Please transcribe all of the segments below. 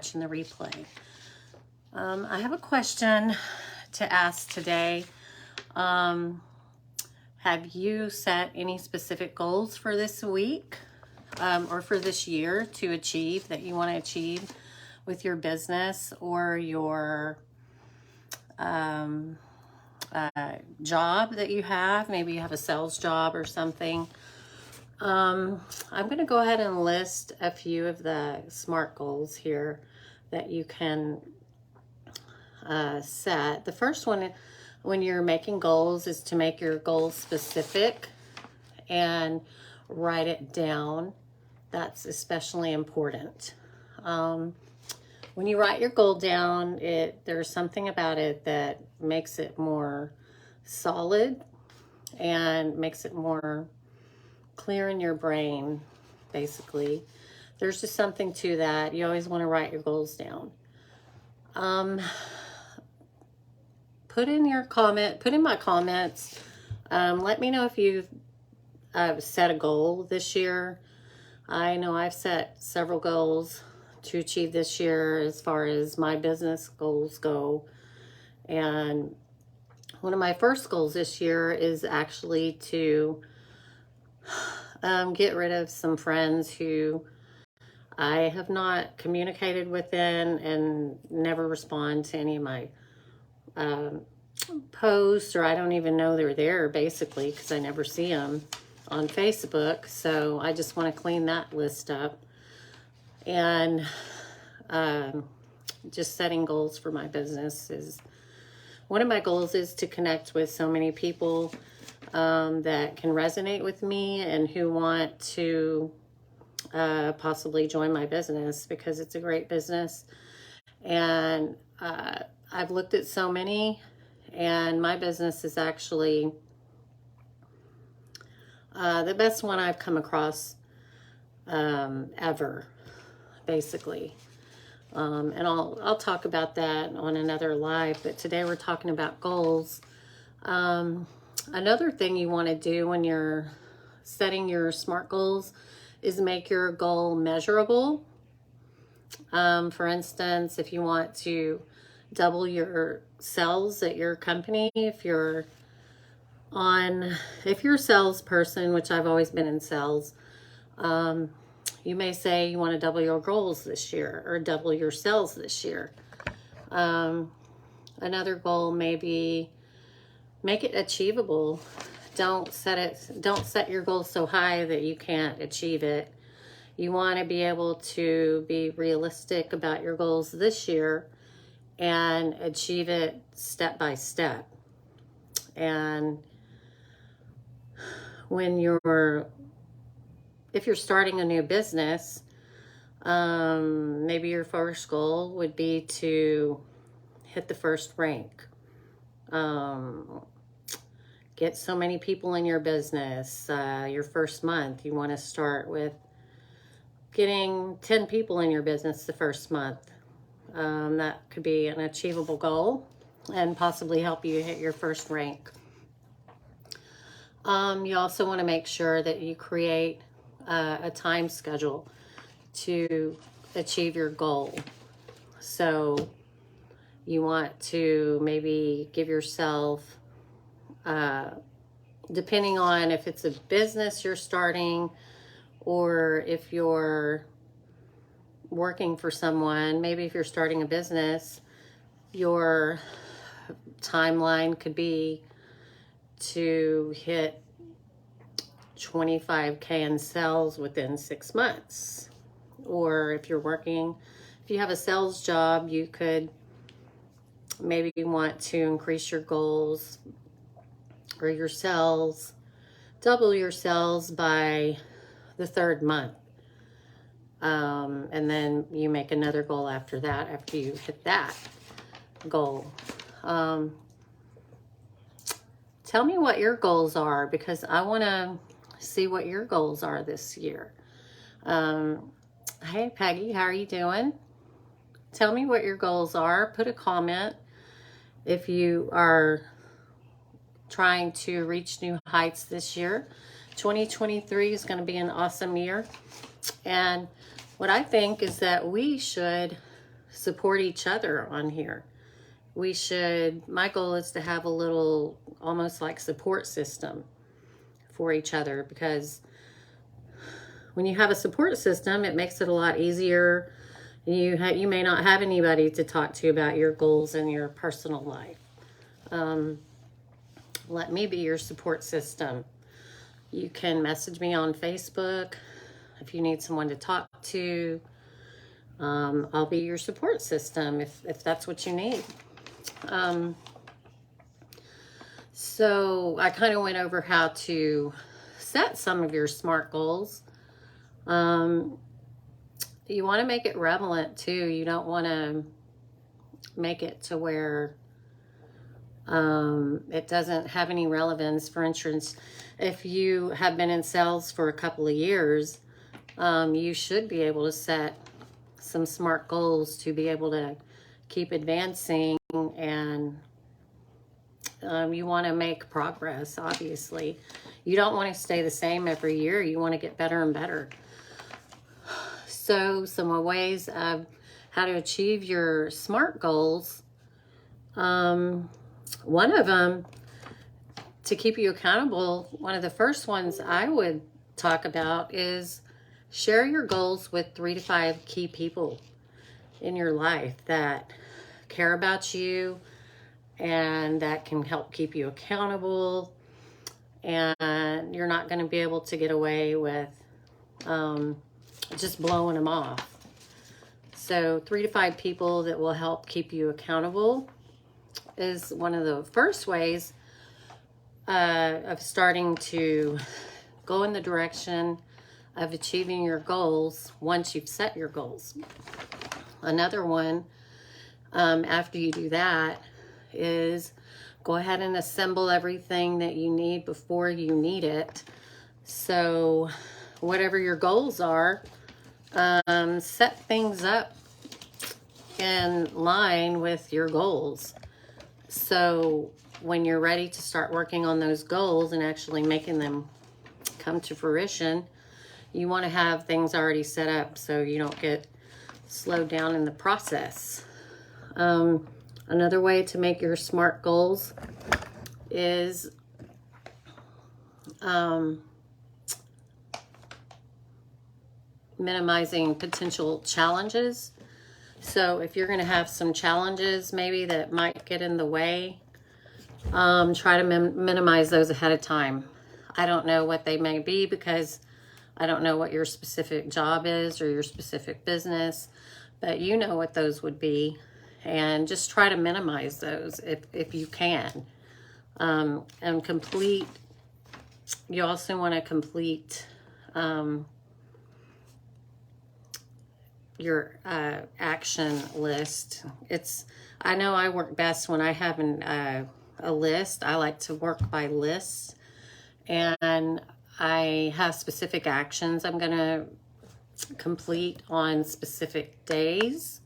watching the replay. I have a question to ask today. Have you set any specific goals for this week or for this year to achieve that you want to achieve with your business or your job that you have? Maybe you have a sales job or something. I'm going to go ahead and list a few of the SMART goals here that you can set. The first one, when you're making goals, is to make your goals specific and write it down. That's especially important. When you write your goal down, there's something about it that makes it more solid and makes it more clear in your brain, basically. There's just something to that. You always want to write your goals down. Put in my comments. Let me know if you've set a goal this year. I know I've set several goals to achieve this year as far as my business goals go. And one of my first goals this year is actually to get rid of some friends who I have not communicated with and never respond to any of my posts, or I don't even know they're there, basically, because I never see them on Facebook. So I just want to clean that list up. And just setting goals for my business is one of my goals, is to connect with so many people that can resonate with me and who want to possibly join my business, because it's a great business. And I've looked at so many, and my business is actually the best one I've come across ever, basically. And I'll talk about that on another live, but today we're talking about goals. Another thing you want to do when you're setting your SMART goals is make your goal measurable. For instance, if you want to double your sales at your company, if you're a salesperson, which I've always been in sales, you may say you want to double your goals this year or double your sales this year. Another goal may be make it achievable. Don't set your goal so high that you can't achieve it. You want to be able to be realistic about your goals this year and achieve it step by step. And if you're starting a new business, maybe your first goal would be to hit the first rank. Get so many people in your business. Your first month, you want to start with getting 10 people in your business the first month. That could be an achievable goal and possibly help you hit your first rank. You also want to make sure that you create a time schedule to achieve your goal. So you want to maybe give yourself, depending on if it's a business you're starting or if you're working for someone, maybe if you're starting a business, your timeline could be to hit 25K in sales within 6 months. Or if you have a sales job, you could maybe want to increase your goals or your sales, double your sales by the 3rd month. And then you make another goal after that, after you hit that goal. Tell me what your goals are, because I want to see what your goals are this year. Hey, Peggy, how are you doing? Tell me what your goals are. Put a comment if you are trying to reach new heights this year. 2023 is going to be an awesome year. And what I think is that we should support each other on here. My goal is to have a little, almost like support system for each other, because when you have a support system, it makes it a lot easier. You may not have anybody to talk to about your goals in your personal life. Let me be your support system. You can message me on Facebook if you need someone to talk to. I'll be your support system if that's what you need. So I kind of went over how to set some of your SMART goals. You want to make it relevant too. You don't want to make it to where it doesn't have any relevance. For instance, if you have been in sales for a couple of years, you should be able to set some SMART goals to be able to keep advancing, and you want to make progress, obviously. You don't want to stay the same every year. You want to get better and better. So some ways of how to achieve your SMART goals. One of them, to keep you accountable, one of the first ones I would talk about is share your goals with 3 to 5 key people in your life that care about you and that can help keep you accountable. And you're not going to be able to get away with just blowing them off. So 3 to 5 people that will help keep you accountable is one of the first ways of starting to go in the direction of achieving your goals once you've set your goals. Another one, after you do that, is go ahead and assemble everything that you need before you need it. So whatever your goals are, set things up in line with your goals. So when you're ready to start working on those goals and actually making them come to fruition, you want to have things already set up so you don't get slowed down in the process. Another way to make your SMART goals is minimizing potential challenges. So if you're going to have some challenges maybe that might get in the way, try to minimize those ahead of time. I don't know what they may be because I don't know what your specific job is or your specific business, but you know what those would be, and just try to minimize those if you can. And complete, you also want to complete your action list. I know I work best when I have a list. I like to work by lists, and I have specific actions I'm going to complete on specific days,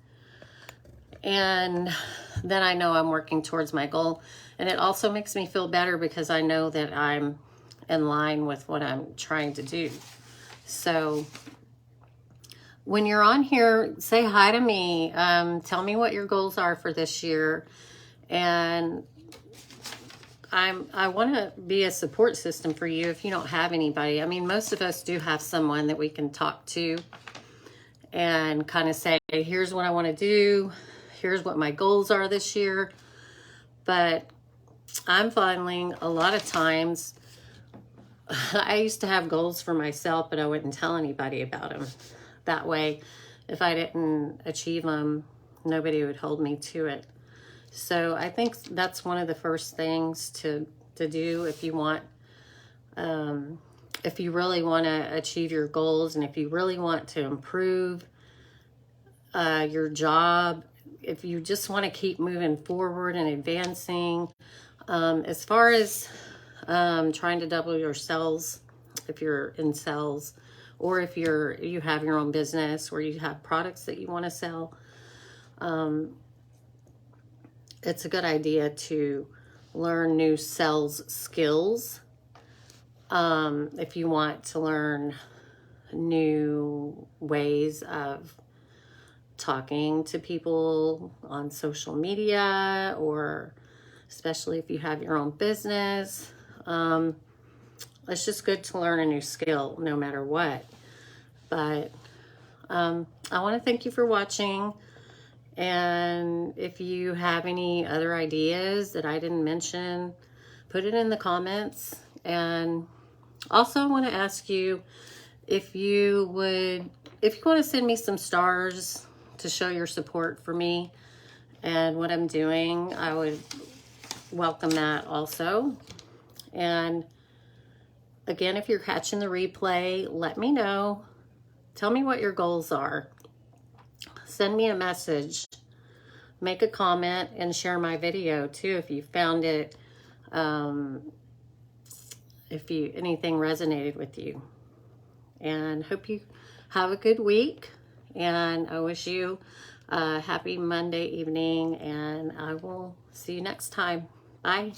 and then I know I'm working towards my goal. And it also makes me feel better because I know that I'm in line with what I'm trying to do. So when you're on here, say hi to me. Tell me what your goals are for this year. And I want to be a support system for you if you don't have anybody. I mean, most of us do have someone that we can talk to and kind of say, hey, here's what I want to do. Here's what my goals are this year. But I'm finding a lot of times, I used to have goals for myself, but I wouldn't tell anybody about them. That way, if I didn't achieve them, nobody would hold me to it. So I think that's one of the first things to do if you want, if you really want to achieve your goals, and if you really want to improve your job, if you just want to keep moving forward and advancing, as far as trying to double your sales, if you're in sales, or if you have your own business or you have products that you want to sell, it's a good idea to learn new sales skills. If you want to learn new ways of talking to people on social media, or especially if you have your own business. It's just good to learn a new skill no matter what. But I want to thank you for watching. And if you have any other ideas that I didn't mention, put it in the comments. And also I want to ask you if you want to send me some stars to show your support for me and what I'm doing, I would welcome that also. And again, if you're catching the replay, let me know. Tell me what your goals are. Send me a message. Make a comment and share my video too if you found it, if anything resonated with you. And hope you have a good week. And I wish you a happy Monday evening, and I will see you next time. Bye.